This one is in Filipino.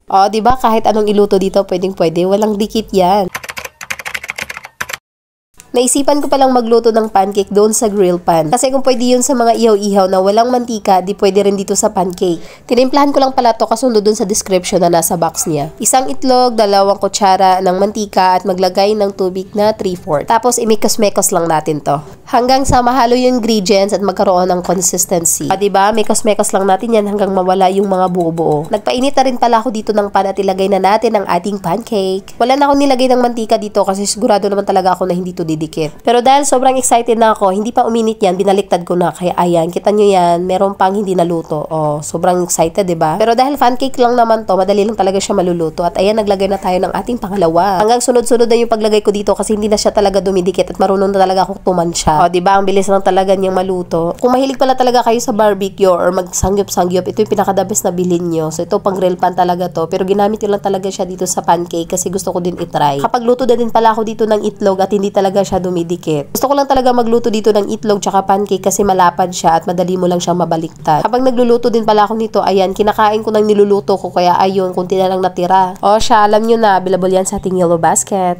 O, di ba kahit anong iluto dito, pwedeng-pwede. Walang dikit yan. Naisipan ko palang magluto ng pancake doon sa grill pan. Kasi kung pwede yun sa mga ihaw-ihaw na walang mantika, di pwede rin dito sa pancake. Tinimplahan ko lang pala to kasunod doon sa description na nasa box niya. Isang itlog, 2 kutsara ng mantika at maglagay ng tubig na 3/4. Tapos imikos-mekos lang natin to. Hanggang sa mahalo yung ingredients at magkaroon ng consistency. Diba? Mekos-mekos lang natin yan hanggang mawala yung mga buo-buo. Nagpainit na rin pala ako dito ng pan at ilagay na natin ang ating pancake. Wala na ako nilagay ng mantika dito kasi sigurado naman talaga ako na hindi to didikit. Pero dahil sobrang excited na ako, hindi pa uminit yan, binaliktad ko na. Kaya ayan, kita nyo yan, meron pang hindi naluto. Oh, sobrang excited, diba? Pero dahil pancake lang naman to, madali lang talaga siya maluluto. At ayan, naglagay na tayo ng ating pangalawa. Hanggang sunod-sunod na yung paglagay ko dito kasi hindi na siya talaga dumidikit at marunong na talaga akong tumansya. Oh, diba? Ang bilis lang talaga niyang maluto. Kung mahilig pala talaga kayo sa barbecue or magsangyup-sangyup, ito yung pinaka-the best na bilhin nyo. So ito pang grill pan talaga to. Pero ginamit ko lang talaga siya dito sa pancake kasi gusto ko din itry. Kapag luto na din pala ako dito ng itlog at hindi talaga siya dumidikit. Gusto ko lang talaga magluto dito ng itlog tsaka pancake kasi malapad siya at madali mo lang siyang mabaliktad. Kapag nagluluto din pala ako nito, ayan, kinakain ko ng niluluto ko kaya ayun, kunti na lang natira. O siya, alam nyo na, available yan sa ating yellow basket.